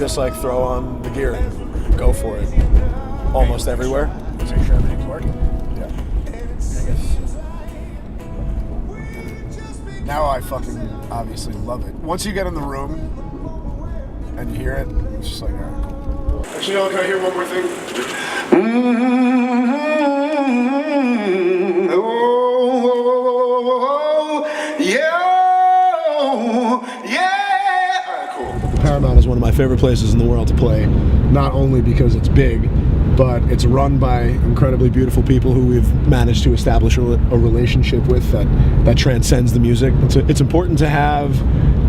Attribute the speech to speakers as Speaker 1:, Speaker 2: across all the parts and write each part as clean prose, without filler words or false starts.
Speaker 1: just like throw on the gear and go for it. Almost everywhere.
Speaker 2: Make sure everything's working.
Speaker 1: Yeah.
Speaker 2: I guess. Now I fucking obviously love it. Once you get in the room and you hear it, it's just like, all right, cool. Actually, can I hear one more thing?
Speaker 1: Paramount is one of my favorite places in the world to play, not only because it's big, but it's run by incredibly beautiful people who we've managed to establish a relationship with that transcends the music. It's important to have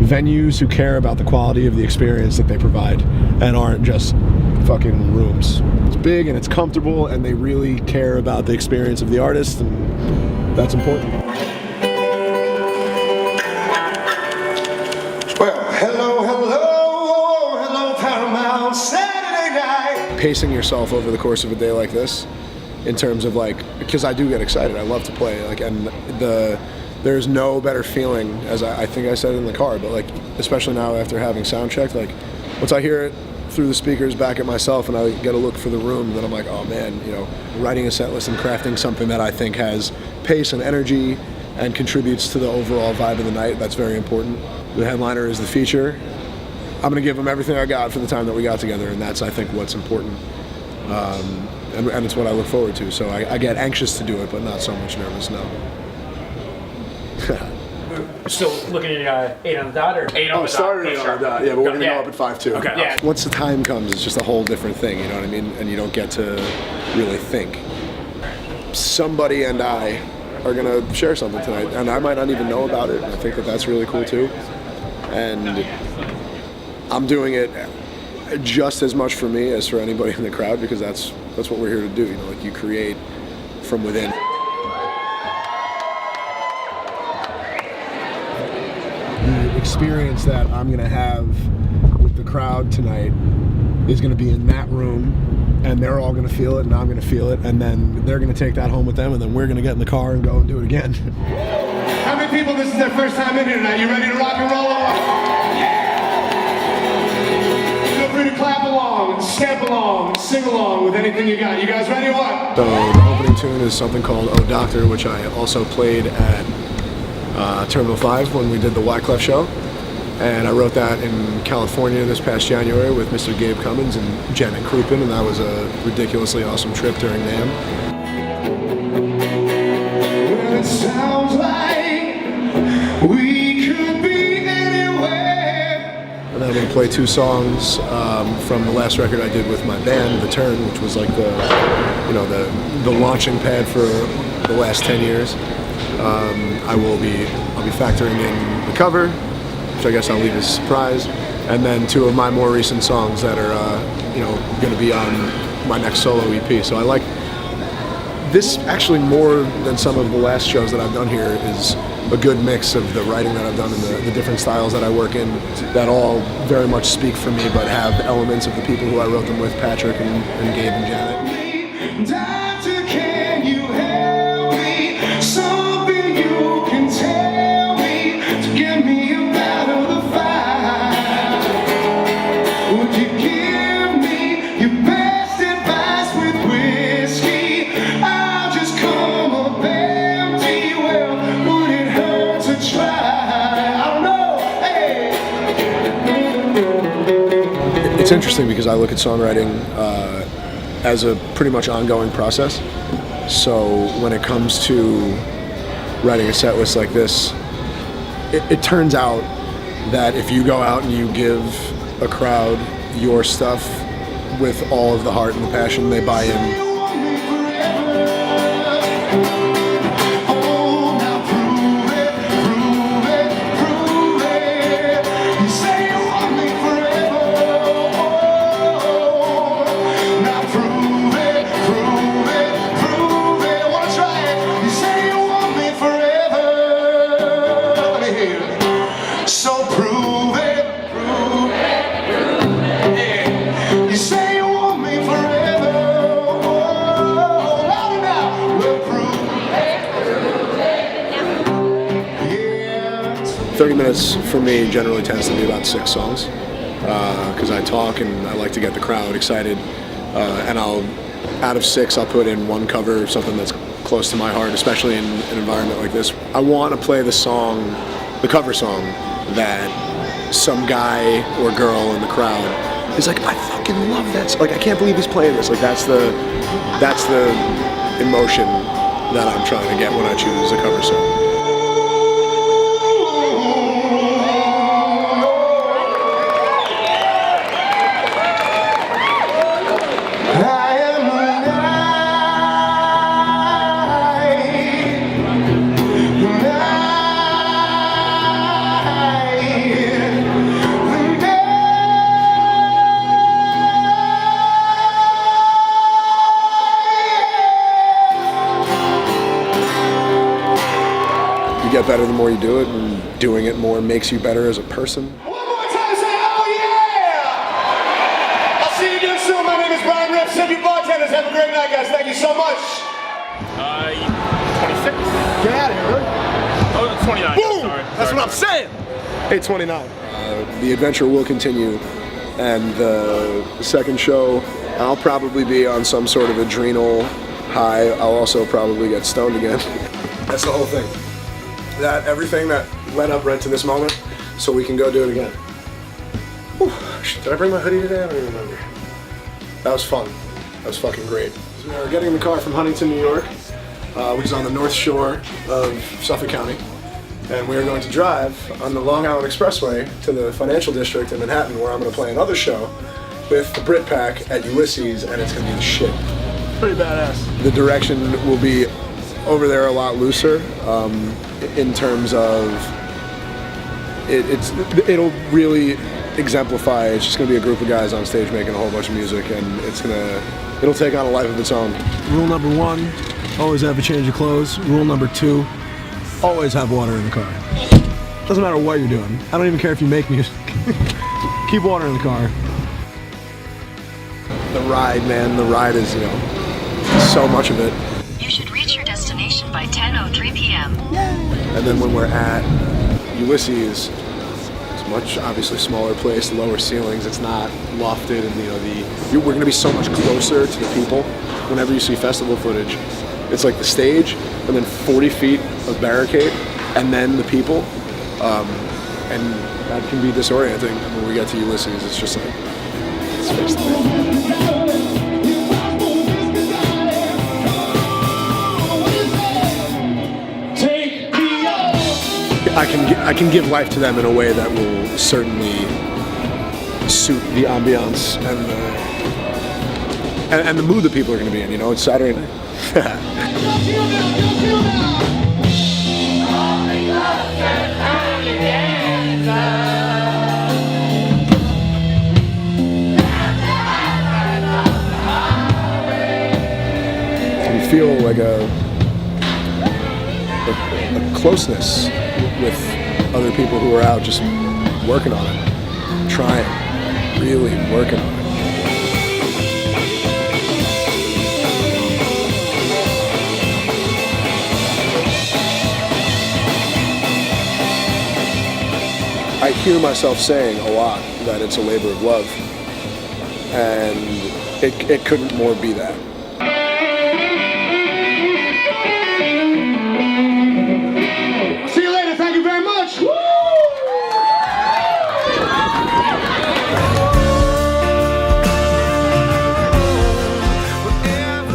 Speaker 1: venues who care about the quality of the experience that they provide and aren't just fucking rooms. It's big and it's comfortable and they really care about the experience of the artist, and that's important.
Speaker 2: Well, hello, Paramount, Saturday night.
Speaker 1: Pacing yourself over the course of a day like this, in terms of like, because I do get excited, I love to play, like, and there's no better feeling, as I think I said it in the car, but like, especially now after having sound checked, like, once I hear it through the speakers back at myself and I get a look for the room, then I'm like, oh man, you know, writing a set list and crafting something that I think has pace and energy and contributes to the overall vibe of the night, that's very important. The headliner is the feature. I'm going to give them everything I got for the time that we got together, and that's, I think, what's important. And it's what I look forward to. So I get anxious to do it, but not so much nervous now.
Speaker 3: Still looking at 8 on the dot, or 8 on the dot?
Speaker 1: Started 8 on the dot, yeah, but we're going to go up at 5-2.
Speaker 3: Okay. Yeah.
Speaker 1: Once the time comes, it's just a whole different thing, you know what I mean? And you don't get to really think. Somebody and I are going to share something tonight, and I might not even know about it. I think that that's really cool too. And I'm doing it just as much for me as for anybody in the crowd, because that's what we're here to do. You know, like, you create from within. The experience that I'm gonna have with the crowd tonight is gonna be in that room, and they're all gonna feel it, and I'm gonna feel it, and then they're gonna take that home with them, and then we're gonna get in the car and go and do it again.
Speaker 2: How many people, this is their first time in here tonight? You ready to rock and roll? Feel free to clap along, stamp along, sing along with anything you got. You guys ready or what?
Speaker 1: So the opening tune is something called Oh Doctor, which I also played at Terminal 5 when we did the Wyclef show. And I wrote that in California this past January with Mr. Gabe Cummins and Janet Krupin, and that was a ridiculously awesome trip during NAMM.
Speaker 2: Well, it sounds like we could be anywhere.
Speaker 1: And then I'm going to play 2 songs from the last record I did with my band, The Turn, which was like the launching pad for the last 10 years. I'll be factoring in the cover, which I guess I'll leave as a surprise, and then 2 of my more recent songs that are going to be on my next solo EP. So I like this actually more than some of the last shows that I've done here. Is a good mix of the writing that I've done and the different styles that I work in, that all very much speak for me, but have elements of the people who I wrote them with, Patrick and Gabe and Janet.
Speaker 2: Doctor, can you help me? Something you can tell me to get me up out of the fire. Would you give me your best advice with whiskey? I'll just come up empty. Well, would it hurt to try? I don't know. Hey.
Speaker 1: It's interesting because I look at songwriting as a pretty much ongoing process. So when it comes to writing a set list like this, it turns out that if you go out and you give a crowd your stuff with all of the heart and the passion, they buy in.
Speaker 2: You say you want me forever.
Speaker 1: 30 minutes for me generally tends to be about 6 songs. because I talk and I like to get the crowd excited. And out of 6, I'll put in 1 cover, something that's close to my heart, especially in an environment like this. I want to play the cover song that some guy or girl in the crowd is like, I fucking love that. Like, I can't believe he's playing this. Like, that's the emotion that I'm trying to get when I choose a cover song. You get better the more you do it, and doing it more makes you better as a person.
Speaker 2: One more time, say, oh yeah! I'll see you again soon. My name is Brian Riff. Send you bartenders. Have a great night, guys. Thank you so much.
Speaker 3: 26.
Speaker 2: Get out of here, really?
Speaker 3: Oh, 29.
Speaker 2: Boom!
Speaker 3: Sorry.
Speaker 2: That's what I'm saying.
Speaker 1: Hey, 29. The adventure will continue, and the second show, I'll probably be on some sort of adrenal high. I'll also probably get stoned again. That's the whole thing. Everything that led up right to this moment, so we can go do it again. Whew. Did I bring my hoodie today? I don't even remember. That was fun. That was fucking great. So we were getting in the car from Huntington, New York, which is on the north shore of Suffolk County, and we are going to drive on the Long Island Expressway to the financial district in Manhattan, where I'm going to play another show with the Brit Pack at Ulysses, and it's going to be the shit.
Speaker 3: Pretty badass.
Speaker 1: The direction will be over there a lot looser, in terms of it'll really exemplify. It's just gonna be a group of guys on stage making a whole bunch of music, and it'll take on a life of its own.
Speaker 4: Rule number 1, always have a change of clothes. Rule number 2, always have water in the car. Doesn't matter what you're doing. I don't even care if you make music. Keep water in the car.
Speaker 1: The ride, man, the ride is, so much of it.
Speaker 5: You should reach your destination by 10:03 p.m.
Speaker 1: And then when we're at Ulysses, it's much obviously smaller place, lower ceilings. It's not lofted, and we're gonna be so much closer to the people. Whenever you see festival footage, it's like the stage, and then 40 feet of barricade, and then the people, and that can be disorienting. When we get to Ulysses, it's just like, it's face to face. I can give life to them in a way that will certainly suit the ambiance and the mood that people are going to be in. It's Saturday night. You feel like a closeness with other people who are out just working on it, trying, really working on it. I hear myself saying a lot that it's a labor of love, and it couldn't more be that.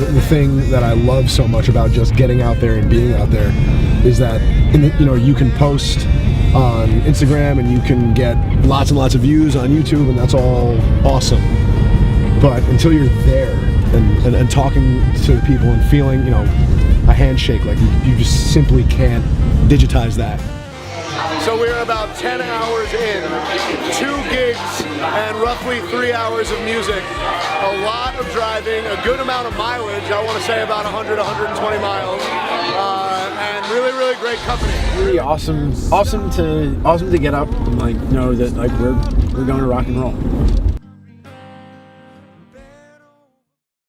Speaker 1: The thing that I love so much about just getting out there and being out there is that you can post on Instagram and you can get lots and lots of views on YouTube, and that's all awesome. But until you're there and talking to the people and feeling, a handshake, like you just simply can't digitize that. So we're about 10 hours in, 2 gigs and roughly 3 hours of music, a lot of driving, a good amount of mileage, I want to say about 100, 120 miles, and really, really great company.
Speaker 4: Really awesome to get up and know that we're going to rock and roll.